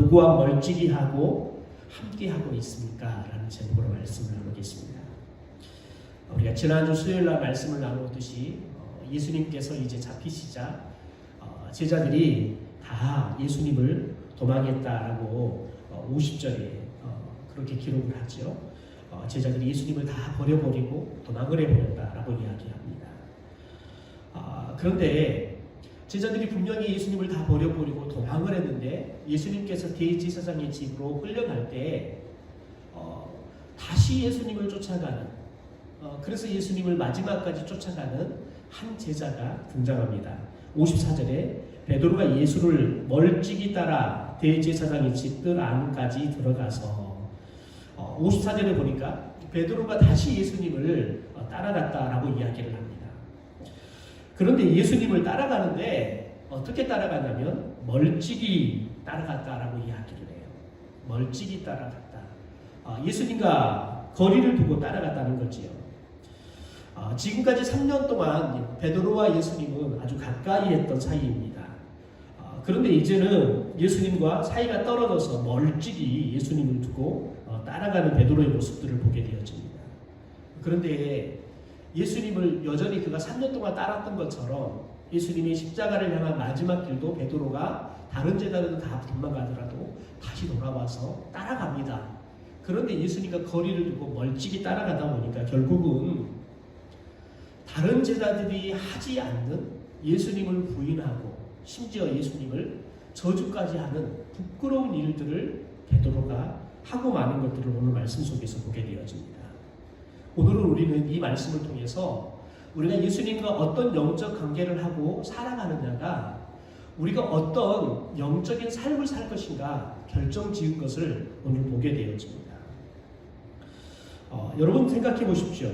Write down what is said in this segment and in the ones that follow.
누구와 멀찍이하고 함께하고 있습니까? 라는 제목으로 말씀을 나누겠습니다. 우리가 지난주 수요일날 말씀을 나누었듯이 예수님께서 이제 잡히시자 제자들이 다 예수님을 도망했다라고 50절에 그렇게 기록을 하죠. 제자들이 예수님을 다 버려버리고 도망을 해버렸다라고 이야기합니다. 그런데 제자들이 분명히 예수님을 다 버려버리고 도망을 했는데 예수님께서 대제사장의 집으로 끌려갈 때 다시 예수님을 쫓아가는 그래서 예수님을 마지막까지 쫓아가는 한 제자가 등장합니다. 54절에 베드로가 예수를 멀찍이 따라 대제사장의 집 뜰 안까지 들어가서 54절에 보니까 베드로가 다시 예수님을 따라갔다라고 이야기를 합니다. 그런데 예수님을 따라가는데 어떻게 따라가냐면 멀찍이 따라갔다라고 이야기를 해요. 멀찍이 따라갔다. 예수님과 거리를 두고 따라갔다는 거지요. 지금까지 3년 동안 베드로와 예수님은 아주 가까이 했던 사이입니다. 그런데 이제는 예수님과 사이가 떨어져서 멀찍이 예수님을 두고 따라가는 베드로의 모습들을 보게 되어집니다. 그런데 예수님을 여전히 그가 3년 동안 따랐던 것처럼 예수님이 십자가를 향한 마지막 길도 베드로가 다른 제자들은 다 도망가더라도 다시 돌아와서 따라갑니다. 그런데 예수님과 거리를 두고 멀찍이 따라가다 보니까 결국은 다른 제자들이 하지 않는 예수님을 부인하고 심지어 예수님을 저주까지 하는 부끄러운 일들을 베드로가 하고 마는 것들을 오늘 말씀 속에서 보게 되어집니다. 오늘은 우리는 이 말씀을 통해서 우리가 예수님과 어떤 영적 관계를 하고 살아가느냐가 우리가 어떤 영적인 삶을 살 것인가 결정 지은 것을 오늘 보게 되어집니다. 여러분 생각해 보십시오.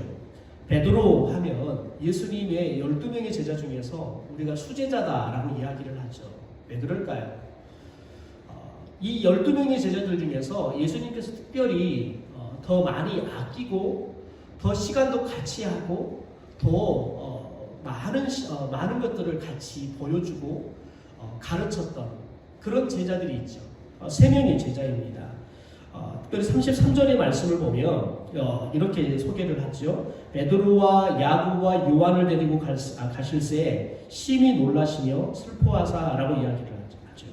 베드로 하면 예수님의 12명의 제자 중에서 우리가 수제자다라고 이야기를 하죠. 왜 그럴까요? 이 12명의 제자들 중에서 예수님께서 특별히 더 많이 아끼고 더 시간도 같이 하고 더 많은 것들을 같이 보여주고 가르쳤던 그런 제자들이 있죠. 3명의 제자입니다. 특별히 33절의 말씀을 보면 이렇게 소개를 하죠. 베드로와 야고보와 요한을 데리고 가실새 심히 놀라시며 슬퍼하사라고 이야기를 하죠.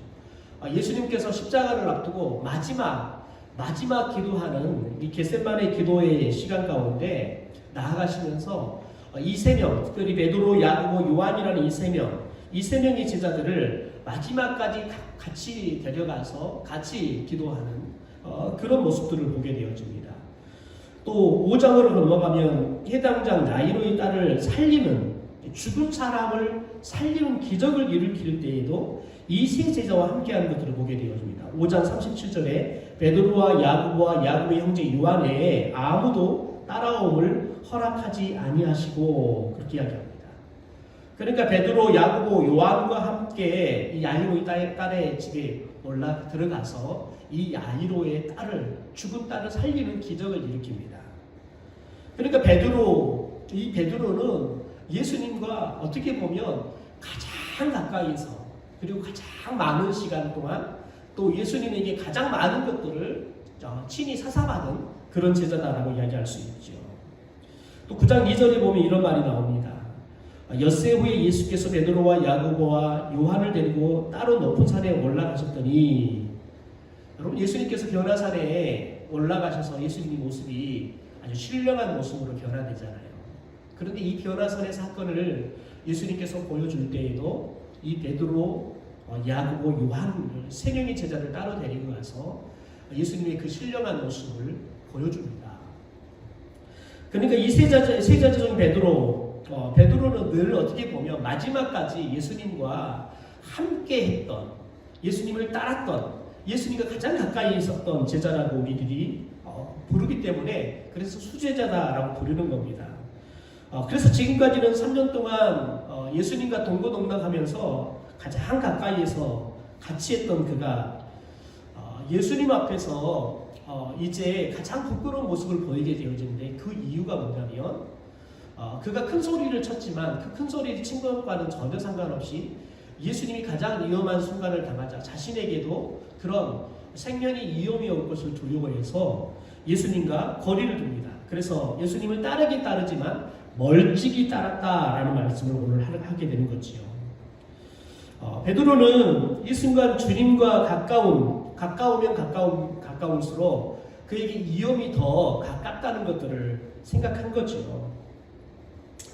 예수님께서 십자가를 앞두고 마지막 기도하는 이 겟세마네 기도의 시간 가운데 나아가시면서 이 3명, 특별히 베드로, 야고보, 요한이라는 이 세 명의 제자들을 마지막까지 같이 데려가서 같이 기도하는 그런 모습들을 보게 되어집니다. 또 5장으로 넘어가면 해당장 야이로의 딸을 살리는 죽은 사람을 살리는 기적을 일으킬 때에도 이 세 제자와 함께하는 것들을 보게 되어집니다. 5장 37절에 베드로와 야고보와 야고보의 형제 요한 외에 아무도 따라옴을 허락하지 아니하시고 그렇게 이야기합니다. 그러니까 베드로, 야고보, 요한과 함께 이 야이로의 딸의 집에 들어가서 이 야이로의 죽은 딸을 살리는 기적을 일으킵니다. 그러니까 이 베드로는 예수님과 어떻게 보면 가장 가까이서 그리고 가장 많은 시간 동안 또 예수님에게 가장 많은 것들을 친히 사사받은 그런 제자다라고 이야기할 수 있죠. 또 9장 2절에 보면 이런 말이 나옵니다. 엿새 후에 예수께서 베드로와 야고보와 요한을 데리고 따로 높은 산에 올라가셨더니 여러분 예수님께서 변화산에 올라가셔서 예수님의 모습이 아주 신령한 모습으로 변화되잖아요. 그런데 이 변화산의 사건을 예수님께서 보여줄 때에도 이 베드로, 야고보, 요한 3명의 제자를 따로 데리고 가서 예수님의 그 신령한 모습을 보여줍니다. 그러니까 이 세 제자 중 베드로는 늘 어떻게 보면 마지막까지 예수님과 함께 했던, 예수님을 따랐던, 예수님과 가장 가까이 있었던 제자라고 우리들이 부르기 때문에 그래서 수제자다라고 부르는 겁니다. 그래서 지금까지는 3년 동안 예수님과 동고동락하면서 가장 가까이에서 같이 했던 그가 예수님 앞에서 이제 가장 부끄러운 모습을 보이게 되어지는데 그 이유가 뭐냐면 그가 큰 소리를 쳤지만 그 큰 소리를 친 것과는 전혀 상관없이 예수님이 가장 위험한 순간을 당하자 자신에게도 그런 생명이 위험이 올 것을 두려워해서 예수님과 거리를 둡니다. 그래서 예수님을 따르긴 따르지만 멀찍이 따랐다라는 말씀을 오늘 하게 되는 거지요. 베드로는 이 순간 주님과 가까우면 가까울수록 그에게 위험이 더 가깝다는 것들을 생각한 거죠.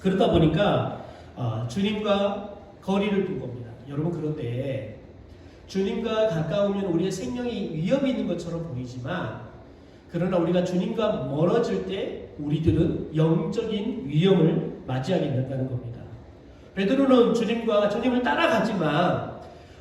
그러다 보니까 주님과 거리를 둔 겁니다. 여러분, 그런데 주님과 가까우면 우리의 생명이 위험이 있는 것처럼 보이지만, 그러나 우리가 주님과 멀어질 때 우리들은 영적인 위험을 맞이하게 된다는 겁니다. 베드로는 주님을 따라가지만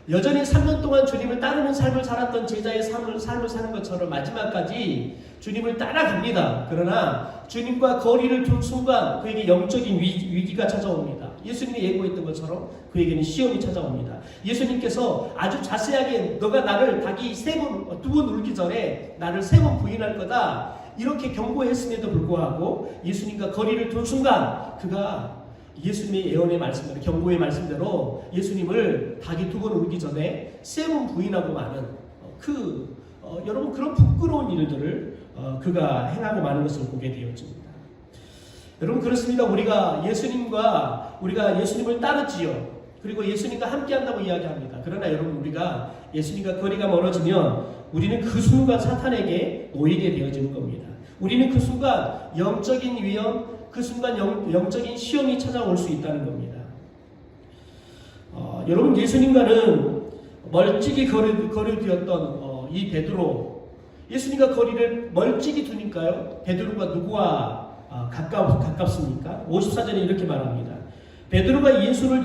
여전히 3년 동안 주님을 따르는 삶을 살았던 제자의 삶을 사는 것처럼 마지막까지 주님을 따라갑니다. 그러나 주님과 거리를 둔 순간 그에게 영적인 위기가 찾아옵니다. 예수님이 예고했던 것처럼 그에게는 시험이 찾아옵니다. 예수님께서 아주 자세하게 너가 나를 닭이 두 번 울기 전에 나를 3번 부인할 거다, 이렇게 경고했음에도 불구하고 예수님과 거리를 둔 순간 그가 예수님의 예언의 말씀대로, 경고의 말씀대로 예수님을 닭이 2번 울기 전에 3번 부인하고 마는 여러분, 그런 부끄러운 일들을 그가 행하고 마는 것을 보게 되어집니다. 여러분, 그렇습니다. 우리가 예수님을 따르지요. 그리고 예수님과 함께한다고 이야기합니다. 그러나 여러분, 우리가 예수님과 거리가 멀어지면 우리는 그 순간 사탄에게 놓이게 되어지는 겁니다. 우리는 그 순간 영적인 위험, 그 순간 영적인 시험이 찾아올 수 있다는 겁니다. 여러분, 예수님과는 멀찍이 거리되었던 이 베드로, 예수님과 거리를 멀찍이 두니까요, 베드로가 누구와 가깝습니까? 54절에 이렇게 말합니다. 베드로가 예수를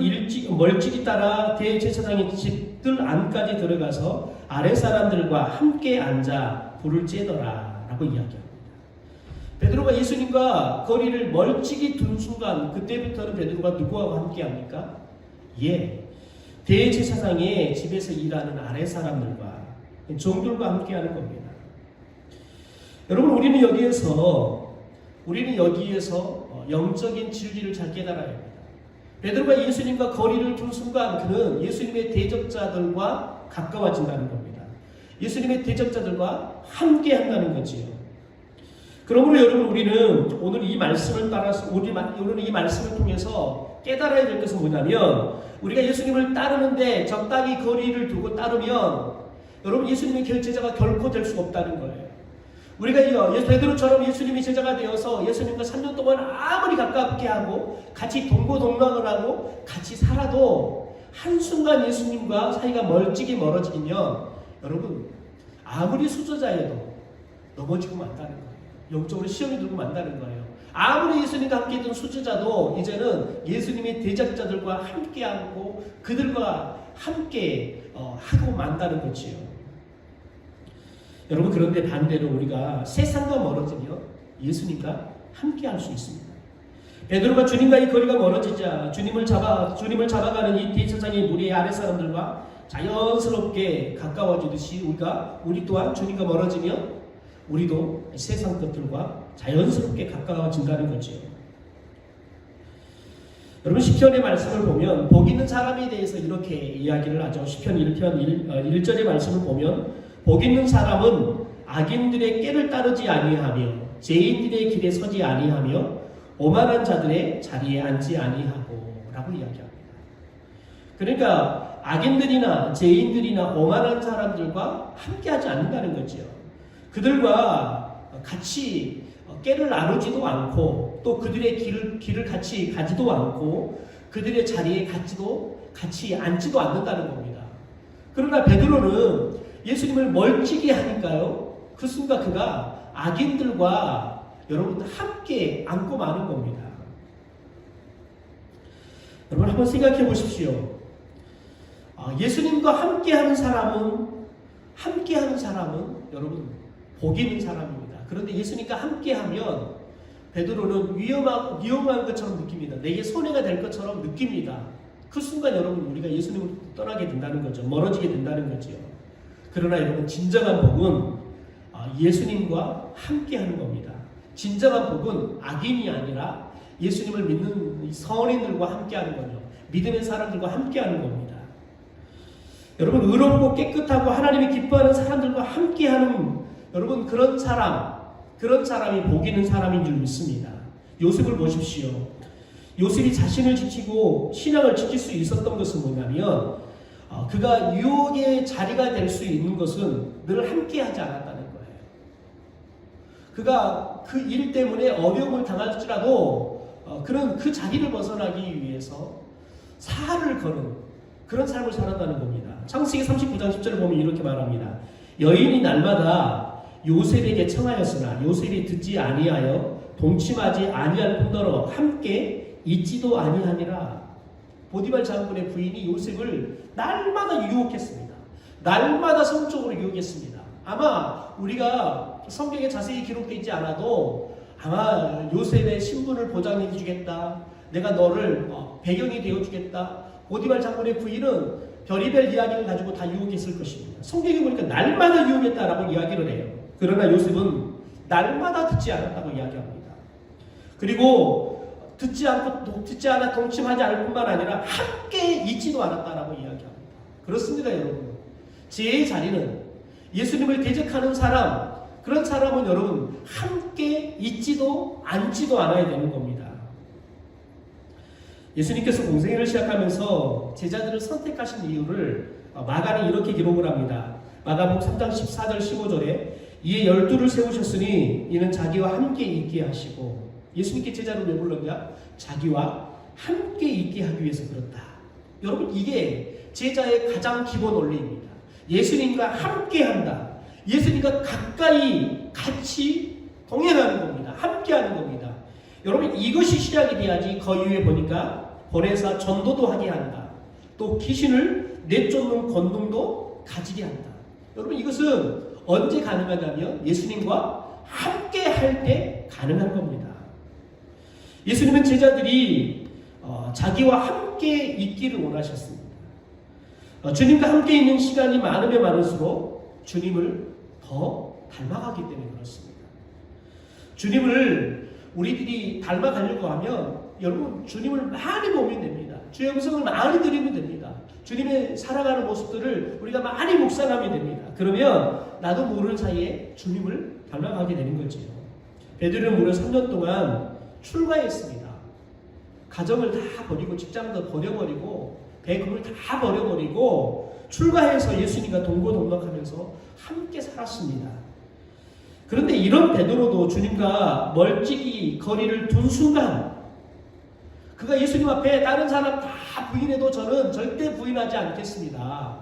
멀찍이 따라 대제사장의 집들 안까지 들어가서 아랫 사람들과 함께 앉아 불을 쬐더라 라고 이야기합니다. 베드로가 예수님과 거리를 멀찍이 둔 순간, 그때부터는 베드로가 누구와 함께 합니까? 대제사장의 집에서 일하는 아랫 사람들과 종들과 함께 하는 겁니다. 여러분, 우리는 여기에서 영적인 진리를 잘 깨달아야 합니다. 베드로가 예수님과 거리를 둔 순간 그는 예수님의 대적자들과 가까워진다는 겁니다. 예수님의 대적자들과 함께 한다는 거지요. 그러므로 여러분, 우리는 오늘 이 말씀을 통해서 깨달아야 될 것은 뭐냐면, 우리가 예수님을 따르는데 적당히 거리를 두고 따르면 여러분, 예수님의 제자가 결코 될 수가 없다는 거예요. 우리가 베드로처럼 예수님이 제자가 되어서 예수님과 3년 동안 아무리 가깝게 하고 같이 동고동락을 하고 같이 살아도 한순간 예수님과 사이가 멀어지면 여러분, 아무리 수저자여도 넘어지고 만다는 거예요. 영적으로 시험이 들고 만다는 거예요. 아무리 예수님과 함께 했던 수제자도 이제는 예수님의 대적자들과 함께하고 그들과 함께 하고 만다는 거지요. 여러분, 그런데 반대로 우리가 세상과 멀어지면 예수님과 함께할 수 있습니다. 베드로가 주님과의 거리가 멀어지자 주님을 잡아가는 이 대제사장의 무리의 아랫 사람들과 자연스럽게 가까워지듯이 우리 또한 주님과 멀어지면 우리도 세상 것들과 자연스럽게 가까워진다는 거죠. 여러분, 시편의 말씀을 보면 복 있는 사람에 대해서 이렇게 이야기를 하죠. 시편 1편 1절의 말씀을 보면 복 있는 사람은 악인들의 꾀를 따르지 아니하며 죄인들의 길에 서지 아니하며 오만한 자들의 자리에 앉지 아니하고 라고 이야기합니다. 그러니까 악인들이나 죄인들이나 오만한 사람들과 함께하지 않는다는 거죠. 그들과 같이 꾀를 나누지도 않고 또 그들의 길을 같이 가지도 않고 그들의 자리에 같이 앉지도 않는다는 겁니다. 그러나 베드로는 예수님을 멀찍이 하니까요, 그 순간 그가 악인들과 여러분 함께 앉고 마는 겁니다. 여러분, 한번 생각해 보십시오. 예수님과 함께하는 사람은 여러분 복 있는 사람입니다. 그런데 예수님과 함께하면 베드로는 위험한 것처럼 느낍니다. 내게 손해가 될 것처럼 느낍니다. 그 순간 여러분, 우리가 예수님을 떠나게 된다는 거죠. 멀어지게 된다는 거죠. 그러나 여러분, 진정한 복은 예수님과 함께하는 겁니다. 진정한 복은 악인이 아니라 예수님을 믿는 성인들과 함께하는 거죠. 믿음의 사람들과 함께하는 겁니다. 여러분, 의롭고 깨끗하고 하나님이 기뻐하는 사람들과 함께하는 여러분, 그런 사람이 복 있는 사람인 줄 믿습니다. 요셉을 보십시오. 요셉이 자신을 지키고 신앙을 지킬 수 있었던 것은 뭐냐면 그가 유혹의 자리가 될 수 있는 것은 늘 함께하지 않았다는 거예요. 그가 그 일 때문에 어려움을 당할지라도 그는 그 자리를 벗어나기 위해서 사활을 거는 그런 삶을 살았다는 겁니다. 창세기 39장 10절을 보면 이렇게 말합니다. 여인이 날마다 요셉에게 청하였으나 요셉이 듣지 아니하여 동침하지 아니할 뿐더러 함께 있지도 아니하니라. 보디발 장군의 부인이 요셉을 날마다 유혹했습니다. 날마다 성적으로 유혹했습니다. 아마 우리가 성경에 자세히 기록되어 있지 않아도 아마 요셉의 신분을 보장해 주겠다. 내가 너를 배경이 되어 주겠다. 보디발 장군의 부인은 별의별 이야기를 가지고 다 유혹했을 것입니다. 성경에 보니까 날마다 유혹했다라고 이야기를 해요. 그러나 요셉은 날마다 듣지 않았다고 이야기합니다. 그리고 듣지 않아 동침하지 않을 뿐만 아니라 함께 있지도 않았다라고 이야기합니다. 그렇습니다, 여러분. 제 자리는 예수님을 대적하는 사람, 그런 사람은 여러분 함께 있지도 않지도 않아야 되는 겁니다. 예수님께서 공생애를 시작하면서 제자들을 선택하신 이유를 마가는 이렇게 기록을 합니다. 마가복음 3장 14절 15절에 이에 12를 세우셨으니 이는 자기와 함께 있게 하시고, 예수님께 제자를 왜 불렀냐? 자기와 함께 있게 하기 위해서 그렇다. 여러분, 이게 제자의 가장 기본 원리입니다. 예수님과 함께 한다. 예수님과 가까이 같이 동행하는 겁니다. 함께 하는 겁니다. 여러분, 이것이 시작이 돼야지 그 이후에 보니까 보내사 전도도 하게 한다. 또 귀신을 내쫓는 권능도 가지게 한다. 여러분, 이것은 언제 가능하냐면 예수님과 함께 할 때 가능한 겁니다. 예수님은 제자들이 자기와 함께 있기를 원하셨습니다. 주님과 함께 있는 시간이 많으면 많을수록 주님을 더 닮아가기 때문에 그렇습니다. 주님을 우리들이 닮아가려고 하면 여러분, 주님을 많이 보면 됩니다. 주의 음성을 많이 들으면 됩니다. 주님의 살아가는 모습들을 우리가 많이 묵상하면 됩니다. 그러면 나도 모르는 사이에 주님을 닮아가게 되는 거죠. 베드로는 무려 3년 동안 출가했습니다. 가정을 다 버리고 직장도 버려버리고 배급을 다 버려버리고 출가해서 예수님과 동고동락하면서 함께 살았습니다. 그런데 이런 베드로도 주님과 멀찍이 거리를 둔 순간 그가 예수님 앞에 다른 사람 다 부인해도 저는 절대 부인하지 않겠습니다.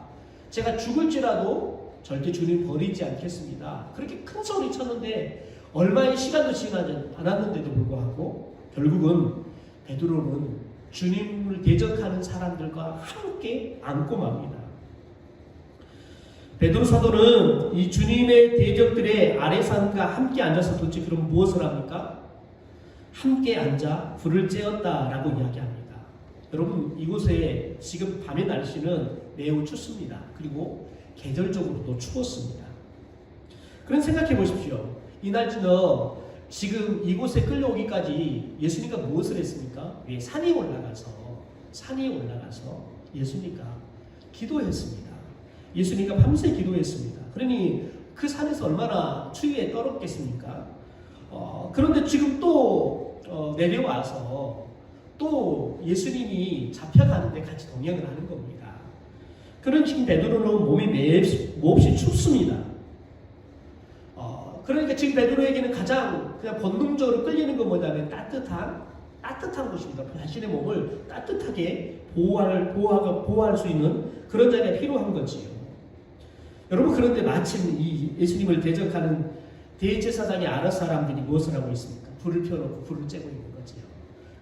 제가 죽을지라도 절대 주님 버리지 않겠습니다. 그렇게 큰 소리 쳤는데 얼마의 시간도 지나지 않았는데도 불구하고 결국은 베드로는 주님을 대적하는 사람들과 함께 안고 맙니다. 베드로 사도는 이 주님의 대적들의 아래산과 함께 앉아서 도대체 그럼 무엇을 합니까? 함께 앉아 불을 쬐었다라고 이야기합니다. 여러분, 이곳에 지금 밤의 날씨는 매우 춥습니다. 그리고 계절적으로도 추웠습니다. 그런 생각해 보십시오. 이날쯤 지금 이곳에 끌려오기까지 예수님과 무엇을 했습니까? 왜 산에 올라가서 예수님과 기도했습니다. 예수님과 밤새 기도했습니다. 그러니 그 산에서 얼마나 추위에 떨었겠습니까? 그런데 지금 또 내려와서 또 예수님이 잡혀가는데 같이 동행을 하는 겁니다. 그런 지금 베드로는 몸이 몹시 춥습니다. 그러니까 지금 베드로에게는 가장 그냥 본능적으로 끌리는 건 뭐냐면 따뜻한 곳입니다. 자신의 몸을 따뜻하게 보호할 수 있는 그런 자리가 필요한 거지요. 여러분, 그런데 마침 이 예수님을 대적하는 대제사장의 아랫 사람들이 무엇을 하고 있습니까? 불을 피워놓고 불을 쬐고 있는 거지요.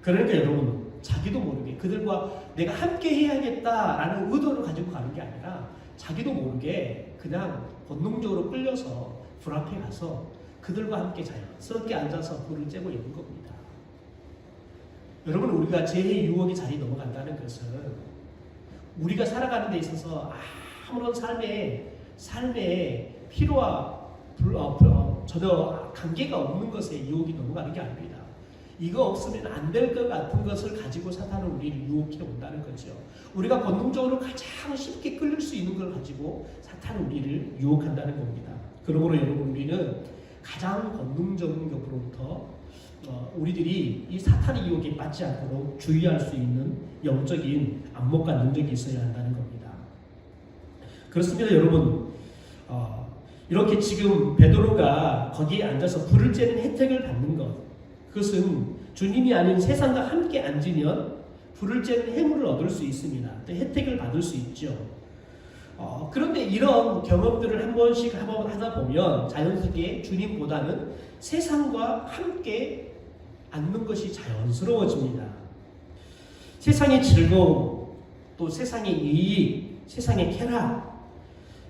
그러니까 여러분, 자기도 모르게 그들과 내가 함께 해야겠다라는 의도를 가지고 가는 게 아니라 자기도 모르게 그냥 본능적으로 끌려서 불 앞에 가서 그들과 함께 자연스럽게 앉아서 불을 쬐고 있는 겁니다. 여러분, 우리가 죄의 유혹의 자리에 넘어간다는 것은 우리가 살아가는 데 있어서 아무런 삶의 필요와 전혀 관계가 없는 것에 유혹이 넘어가는 게 아닙니다. 이거 없으면 안 될 것 같은 것을 가지고 사탄은 우리를 유혹해 온다는 거죠. 우리가 본능적으로 가장 쉽게 끌릴 수 있는 걸 가지고 사탄은 우리를 유혹한다는 겁니다. 그러므로 여러분, 우리는 가장 본능적인 것으로부터 우리들이 이 사탄의 유혹에 빠지지 않도록 주의할 수 있는 영적인 안목과 능력이 있어야 한다는 겁니다. 그렇습니다, 여러분. 이렇게 지금 베드로가 거기에 앉아서 불을 쬐는 혜택을 받는 것, 그것은 주님이 아닌 세상과 함께 앉으면 불을 쬐는 해물을 얻을 수 있습니다. 또 혜택을 받을 수 있죠. 그런데 이런 경험들을 한 번씩 하다 보면 자연스럽게 주님보다는 세상과 함께 앉는 것이 자연스러워집니다. 세상의 즐거움, 또 세상의 이익, 세상의 쾌락,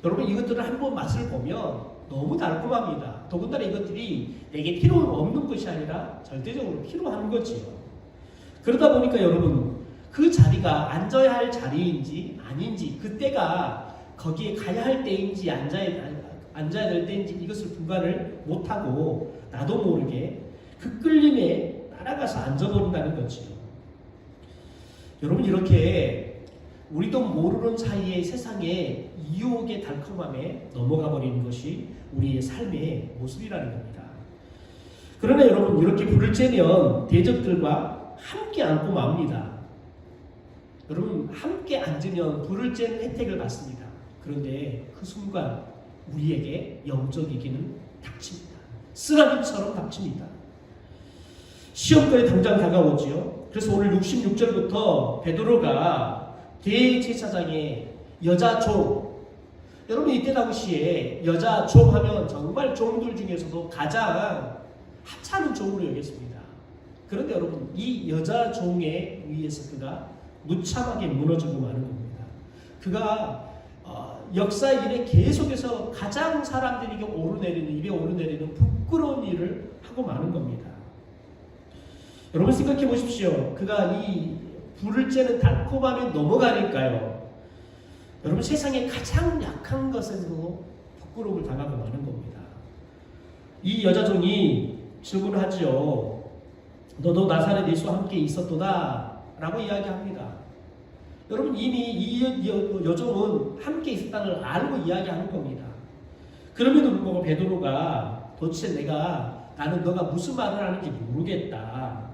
여러분 이것들을 한번 맛을 보면 너무 달콤합니다. 더군다나 이것들이 내게 필요 없는 것이 아니라 절대적으로 필요한 거지요. 그러다 보니까 여러분, 그 자리가 앉아야 할 자리인지 아닌지, 그때가 거기에 가야 할 때인지 앉아야 될 때인지 이것을 분간을 못하고 나도 모르게 그 끌림에 따라가서 앉아버린다는 거지요. 여러분, 이렇게 우리도 모르는 사이에 세상의 유혹의 달콤함에 넘어가 버리는 것이 우리의 삶의 모습이라는 겁니다. 그러나 여러분, 이렇게 불을 쬐면 대적들과 함께 앉고 맙니다. 여러분, 함께 앉으면 불을 쬐는 혜택을 받습니다. 그런데 그 순간 우리에게 영적 위기는 닥칩니다. 쓰라림처럼 닥칩니다. 시험거리 당장 다가오지요. 그래서 오늘 66절부터 베드로가 대제사장의 여자 종, 여러분 이때 당시에 여자 종 하면 정말 종들 중에서도 가장 하찮은 종으로 여겼습니다. 그런데 여러분, 이 여자 종에 의해서 그가 무참하게 무너지고 마는 겁니다. 그가 역사 이래 계속해서 가장 사람들에게 입에 오르내리는 부끄러운 일을 하고 마는 겁니다. 여러분 생각해 보십시오. 그가 이 불을 쬐는 달콤함에 넘어가니까요, 여러분 세상에 가장 약한 것에서 부끄러움을 당하고 마는 겁니다. 이 여자종이 질문하죠. 너도 나사렛 예수와 함께 있었도다 라고 이야기합니다. 여러분, 이미 이 여종은 함께 있었다는 걸 알고 이야기하는 겁니다. 그럼에도 불구하고 베드로가 도대체 나는 너가 무슨 말을 하는지 모르겠다,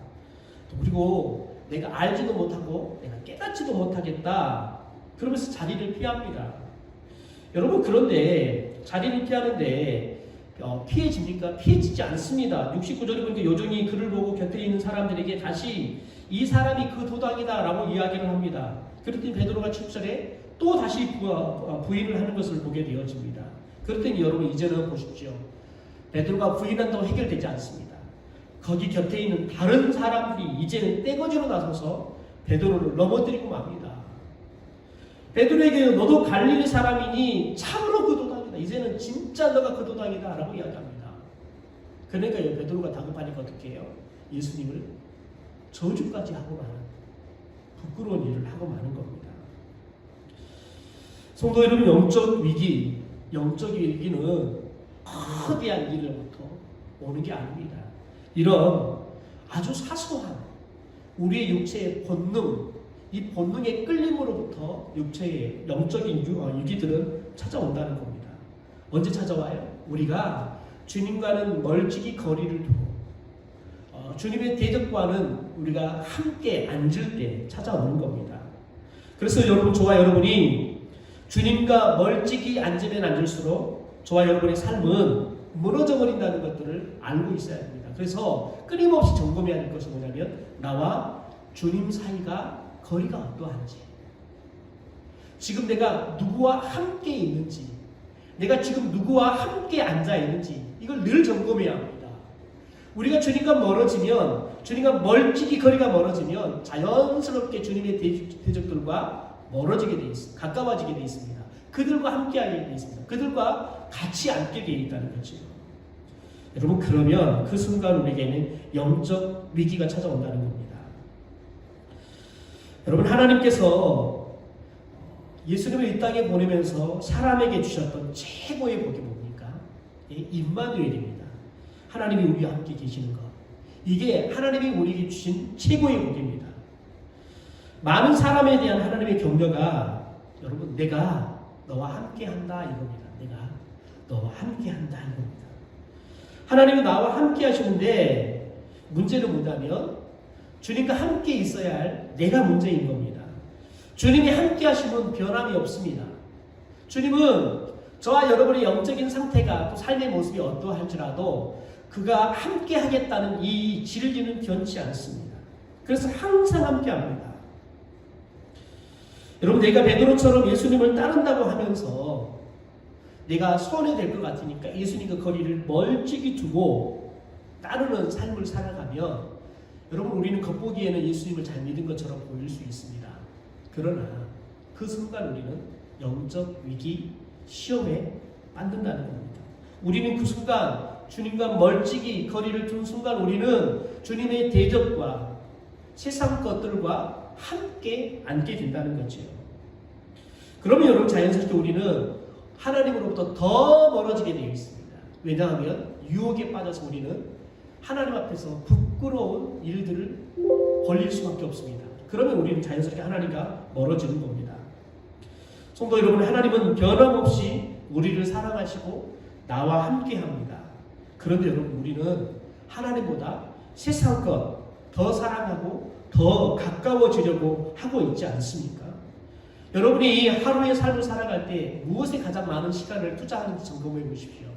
그리고 내가 알지도 못하고 내가 깨닫지도 못하겠다, 그러면서 자리를 피합니다. 여러분, 그런데 자리를 피하는데 피해집니까? 피해지지 않습니다. 69절에 보니까 여종이 그를 보고 곁에 있는 사람들에게 다시 이 사람이 그 도당이다 라고 이야기를 합니다. 그랬더니 베드로가 7절에 또 다시 부인을 하는 것을 보게 되어집니다. 그랬더니 여러분, 이제는 보십시오. 베드로가 부인한다고 해결되지 않습니다. 거기 곁에 있는 다른 사람들이 이제는 떼거지로 나서서 베드로를 넘어뜨리고 맙니다. 베드로에게 너도 갈릴리 사람이니 참으로 그 도당이다, 이제는 진짜 너가 그 도당이다 라고 이야기합니다. 그러니까 베드로가 다급하니까 어떻게 해요? 예수님을 저주까지 하고 마는 부끄러운 일을 하고 마는 겁니다. 성도 여러분, 영적 위기는 거대한 일로부터 오는 게 아닙니다. 이런 아주 사소한 우리의 육체의 본능, 이 본능의 끌림으로부터 육체의 영적인 위기들은 찾아온다는 겁니다. 언제 찾아와요? 우리가 주님과는 멀찍이 거리를 두고 주님의 대적과는 우리가 함께 앉을 때 찾아오는 겁니다. 그래서 저와 여러분이 주님과 멀찍이 앉으면 앉을수록 저와 여러분의 삶은 무너져 버린다는 것들을 알고 있어야 합니다. 그래서 끊임없이 점검해야 할 것이 뭐냐면, 나와 주님 사이가 거리가 어떠한지, 지금 내가 누구와 함께 있는지, 내가 지금 누구와 함께 앉아 있는지, 이걸 늘 점검해야 합니다. 우리가 주님과 멀찍이 거리가 멀어지면 자연스럽게 주님의 대적들과 멀어지게 돼 있습니다. 가까워지게 돼 있습니다. 그들과 함께하게 돼 있습니다. 그들과 같이 앉게 돼 있다는 거죠. 여러분, 그러면 그 순간 우리에게는 영적 위기가 찾아온다는 겁니다. 여러분, 하나님께서 예수님을 이 땅에 보내면서 사람에게 주셨던 최고의 복이 뭡니까? 임마누엘입니다. 하나님이 우리와 함께 계시는 것. 이게 하나님이 우리에게 주신 최고의 복입니다. 많은 사람에 대한 하나님의 격려가 여러분 내가 너와 함께한다 이겁니다. 내가 너와 함께한다 이겁니다. 하나님은 나와 함께 하시는데 문제는 뭐냐면 주님과 함께 있어야 할 내가 문제인 겁니다. 주님이 함께 하시면 변함이 없습니다. 주님은 저와 여러분의 영적인 상태가 또 삶의 모습이 어떠할지라도 그가 함께 하겠다는 이 진리는 변치 않습니다. 그래서 항상 함께 합니다. 여러분 내가 베드로처럼 예수님을 따른다고 하면서 내가 손해될 것 같으니까 예수님과 거리를 멀찍이 두고 따르는 삶을 살아가면 여러분 우리는 겉보기에는 예수님을 잘 믿은 것처럼 보일 수 있습니다. 그러나 그 순간 우리는 영적 위기, 시험에 빠진다는 겁니다. 우리는 그 순간 주님과 멀찍이 거리를 둔 순간 우리는 주님의 대적과 세상 것들과 함께 앉게 된다는 거죠. 그러면 여러분 자연스럽게 우리는 하나님으로부터 더 멀어지게 되어 있습니다. 왜냐하면 유혹에 빠져서 우리는 하나님 앞에서 부끄러운 일들을 벌릴 수밖에 없습니다. 그러면 우리는 자연스럽게 하나님과 멀어지는 겁니다. 성도 여러분, 하나님은 변함없이 우리를 사랑하시고 나와 함께합니다. 그런데 여러분 우리는 하나님보다 세상 것 더 사랑하고 더 가까워지려고 하고 있지 않습니까? 여러분이 하루의 삶을 살아갈 때 무엇에 가장 많은 시간을 투자하는지 점검해 보십시오.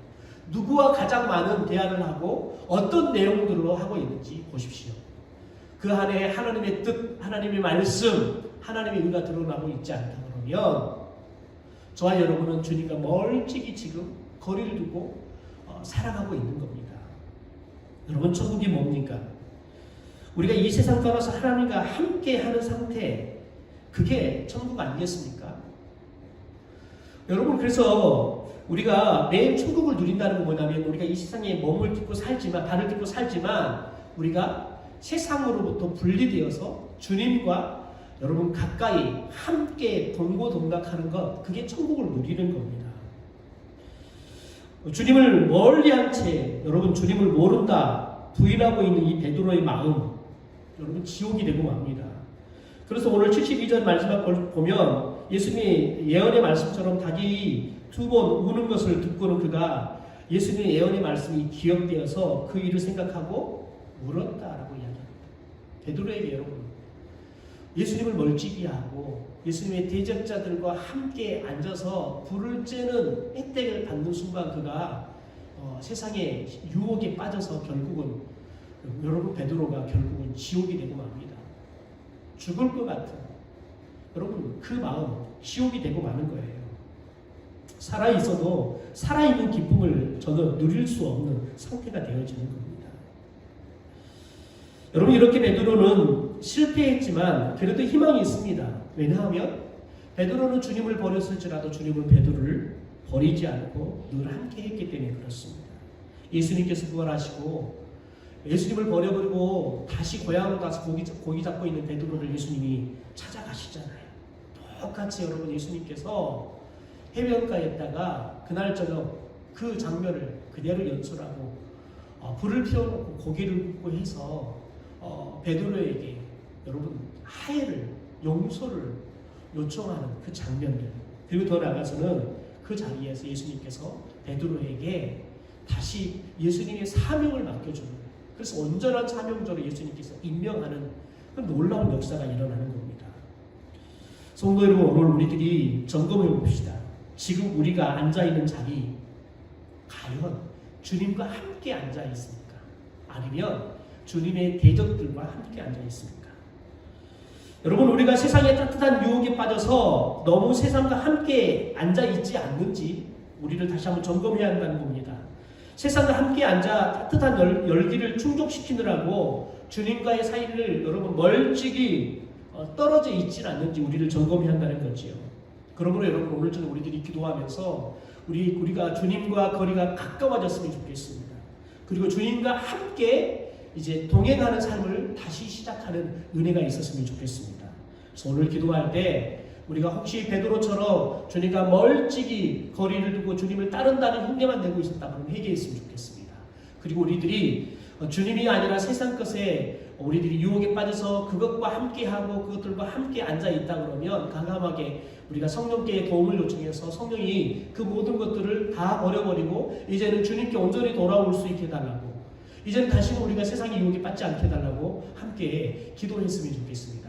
누구와 가장 많은 대화를 하고 어떤 내용들로 하고 있는지 보십시오. 그 안에 하나님의 뜻, 하나님의 말씀, 하나님의 의가 드러나고 있지 않다 그러면 저와 여러분은 주님과 멀찍이 지금 거리를 두고 살아가고 있는 겁니다. 여러분 천국이 뭡니까? 우리가 이 세상 떠나서 하나님과 함께하는 상태, 그게 천국 아니겠습니까? 여러분 그래서 우리가 매일 천국을 누린다는 건 뭐냐면 우리가 이 세상에 몸을 딛고 살지만 발을 딛고 살지만 우리가 세상으로부터 분리되어서 주님과 여러분 가까이 함께 동고동락하는 것, 그게 천국을 누리는 겁니다. 주님을 멀리한 채 여러분 주님을 모른다 부인하고 있는 이 베드로의 마음, 여러분 지옥이 되고 맙니다. 그래서 오늘 72절 말씀을 보면 예수님의 예언의 말씀처럼 닭이 2번 우는 것을 듣고는 그가 예수님의 예언의 말씀이 기억되어서 그 일을 생각하고 울었다라고 이야기합니다. 베드로에게 여러분 예수님을 멀찍이 하고 예수님의 대적자들과 함께 앉아서 불을 쬐는 혜택을 받는 순간 그가 세상의 유혹에 빠져서 결국은 여러분 베드로가 결국은 지옥이 되고 맙니다. 죽을 것 같은 여러분 그 마음 지옥이 되고 마는 거예요. 살아있어도 살아있는 기쁨을 전혀 누릴 수 없는 상태가 되어지는 겁니다. 여러분 이렇게 베드로는 실패했지만 그래도 희망이 있습니다. 왜냐하면 베드로는 주님을 버렸을지라도 주님은 베드로를 버리지 않고 늘 함께 했기 때문에 그렇습니다. 예수님께서 부활하시고 예수님을 버려버리고 다시 고향으로 가서 고기 잡고 있는 베드로를 예수님이 찾아가시잖아요. 똑같이 여러분 예수님께서 해변가에다가 그날 저녁 그 장면을 그대로 연출하고 불을 피워놓고 고기를 굽고 해서 베드로에게 여러분 하해를 용서를 요청하는 그 장면들, 그리고 더 나아가서는 그 자리에서 예수님께서 베드로에게 다시 예수님의 사명을 맡겨주는, 그래서 온전한 사명자로 예수님께서 임명하는 그 놀라운 역사가 일어나는 겁니다. 성도 여러분, 오늘 우리들이 점검해 봅시다. 지금 우리가 앉아있는 자리 과연 주님과 함께 앉아 있습니까? 아니면 주님의 대적들과 함께 앉아 있습니까? 여러분 우리가 세상의 따뜻한 유혹에 빠져서 너무 세상과 함께 앉아 있지 않는지 우리를 다시 한번 점검해야 한다는 겁니다. 세상과 함께 앉아 따뜻한 열기를 충족시키느라고 주님과의 사이를 여러분 멀찍이 떨어져 있지 않는지 우리를 점검해야 한다는 거지요. 그러므로 여러분 오늘 저는 우리들이 기도하면서 우리가 주님과 거리가 가까워졌으면 좋겠습니다. 그리고 주님과 함께 이제 동행하는 삶을 다시 시작하는 은혜가 있었으면 좋겠습니다. 그래서 오늘 기도할 때 우리가 혹시 베드로처럼 주님과 멀찍이 거리를 두고 주님을 따른다는 흉내만 내고 있었다 그러면 회개했으면 좋겠습니다. 그리고 우리들이 주님이 아니라 세상 것에 우리들이 유혹에 빠져서 그것과 함께하고 그것들과 함께 앉아 있다 그러면 과감하게 우리가 성령께의 도움을 요청해서 성령이 그 모든 것들을 다 버려버리고 이제는 주님께 온전히 돌아올 수 있게 해달라고, 이제는 다시는 우리가 세상의 유혹에 빠지지 않게 해달라고 함께 기도를 했으면 좋겠습니다.